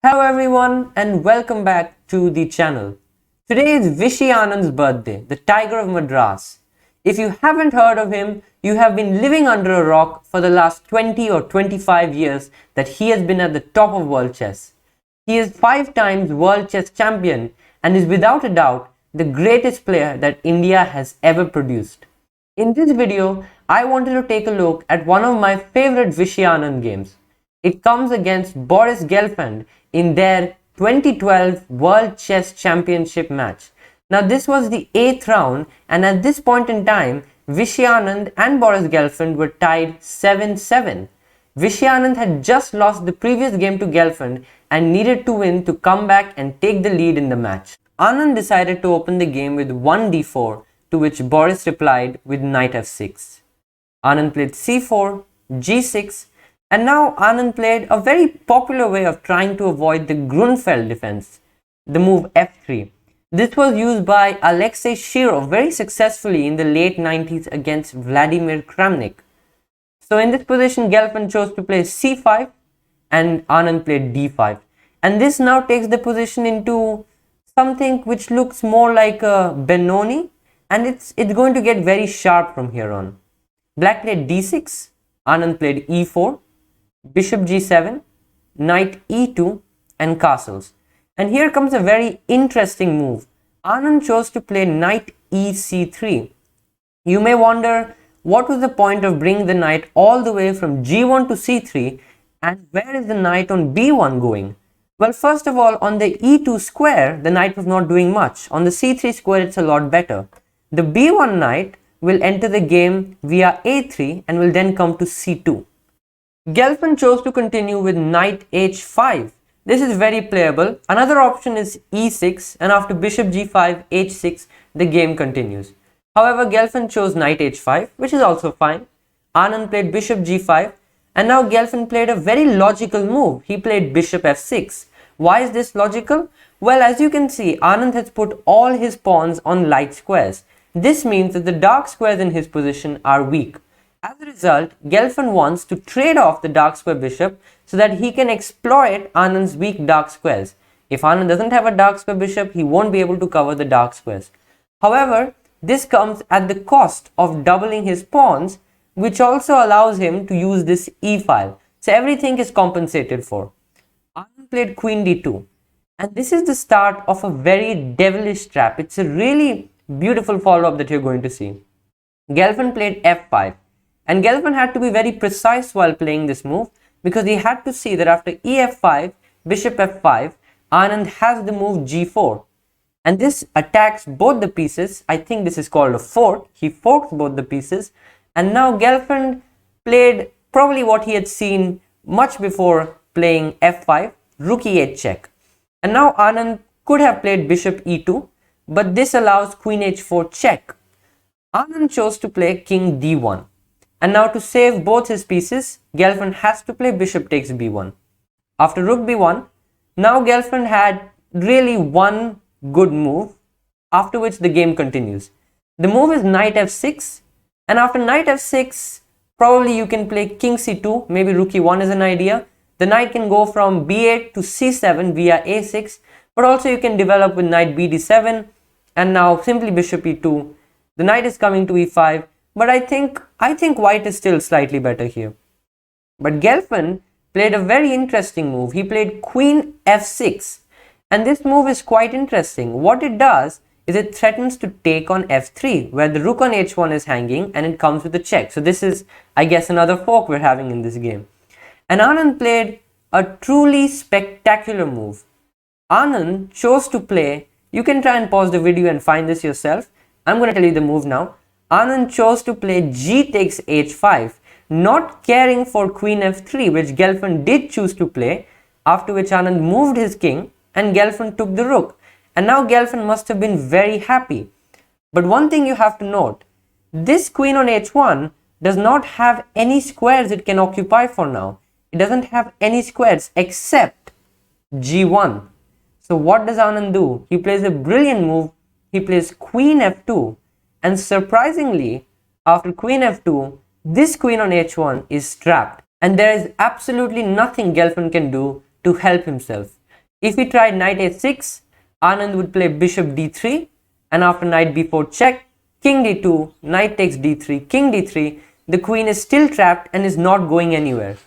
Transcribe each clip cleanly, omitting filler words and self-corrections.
Hello everyone and welcome back to the channel. Today is Vishy Anand's birthday, the Tiger of Madras. If you haven't heard of him, you have been living under a rock for the last 20 or 25 years that he has been at the top of world chess. He is 5 times world chess champion and is without a doubt the greatest player that India has ever produced. In this video, I wanted to take a look at one of my favorite Vishy Anand games. It comes against Boris Gelfand in their 2012 World Chess Championship match. Now this was the 8th round, and at this point in time, Vishy Anand and Boris Gelfand were tied 7-7. Vishy Anand had just lost the previous game to Gelfand and needed to win to come back and take the lead in the match. Anand decided to open the game with 1d4, to which Boris replied with knight f6. Anand played c4, g6, and now Anand played a very popular way of trying to avoid the Grunfeld defense, the move f3. This was used by Alexei Shirov very successfully in the late 90s against Vladimir Kramnik. So in this position, Gelfand chose to play c5 and Anand played d5. And this now takes the position into something which looks more like a Benoni, and it's going to get very sharp from here on. Black played d6, Anand played e4, bishop g7, knight e2, and castles. And here comes a very interesting move. Anand chose to play knight ec3. You may wonder, what was the point of bringing the knight all the way from g1 to c3, and where is the knight on b1 going? Well, first of all, on the e2 square, the knight was not doing much. On the c3 square, it's a lot better. The b1 knight will enter the game via a3 and will then come to c2. Gelfand chose to continue with knight h5. This is very playable. Another option is e6, and after bishop g5, h6, the game continues. However, Gelfand chose knight h5, which is also fine. Anand played bishop g5, and now Gelfand played a very logical move. He played bishop f6. Why is this logical? Well, as you can see, Anand has put all his pawns on light squares. This means that the dark squares in his position are weak. As a result, Gelfand wants to trade off the dark square bishop so that he can exploit Anand's weak dark squares. If Anand doesn't have a dark square bishop, he won't be able to cover the dark squares. However, this comes at the cost of doubling his pawns, which also allows him to use this e-file. So everything is compensated for. Anand played queen d2. And this is the start of a very devilish trap. It's a really beautiful follow-up that you're going to see. Gelfand played f5. And Gelfand had to be very precise while playing this move, because he had to see that after ef5, bishop f5, Anand has the move g4. And this attacks both the pieces. I think this is called a fork. He forks both the pieces. And now Gelfand played probably what he had seen much before playing f5, rook e8 check. And now Anand could have played bishop e2, but this allows queen h4 check. Anand chose to play king d1. And now to save both his pieces, Gelfand has to play bishop takes b1. After rook b1, now Gelfand had really one good move, after which the game continues. The move is knight f6, and after knight f6, probably you can play king c2, maybe rook e1 is an idea. The knight can go from b8 to c7 via a6, but also you can develop with knight bd7, and now simply bishop e2. The knight is coming to e5, but I think white is still slightly better here. But Gelfand played a very interesting move. He played queen f6, and this move is quite interesting. What it does is it threatens to take on f3, where the rook on h1 is hanging, and it comes with a check. So this is, I guess, another fork we're having in this game. And Anand played a truly spectacular move. Anand chose to play, you can try and pause the video and find this yourself. I'm going to tell you the move now. Anand chose to play g takes h5, not caring for queen f3, which Gelfand did choose to play, after which Anand moved his king and Gelfand took the rook. And now Gelfand must have been very happy. But one thing you have to note, this queen on h1 does not have any squares it can occupy for now. It doesn't have any squares except g1. So what does Anand do? He plays a brilliant move. He plays queen f2. And surprisingly, after queen f2, this queen on h1 is trapped. And there is absolutely nothing Gelfand can do to help himself. If he tried knight a6, Anand would play bishop d3, and after knight b4 check, king d2, knight takes d3, king d3, the queen is still trapped and is not going anywhere.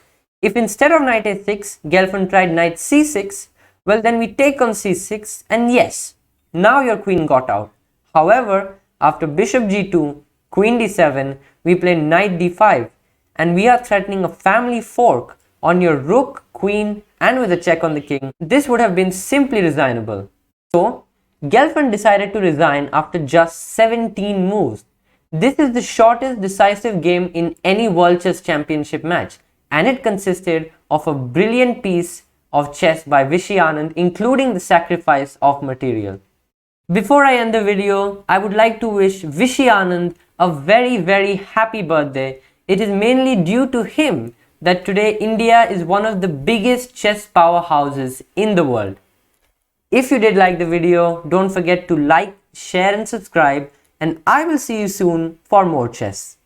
If instead of knight a6, Gelfand tried knight c6, well then we take on c6, and yes, now your queen got out. However, after bishop g2, queen d7, we play knight d5, and we are threatening a family fork on your rook, queen, and with a check on the king. This would have been simply resignable. So, Gelfand decided to resign after just 17 moves. This is the shortest decisive game in any World Chess Championship match, and it consisted of a brilliant piece of chess by Vishy Anand, including the sacrifice of material. Before I end the video, I would like to wish Vishy Anand a very happy birthday. It is mainly due to him that today India is one of the biggest chess powerhouses in the world. If you did like the video, don't forget to like, share and subscribe, and I will see you soon for more chess.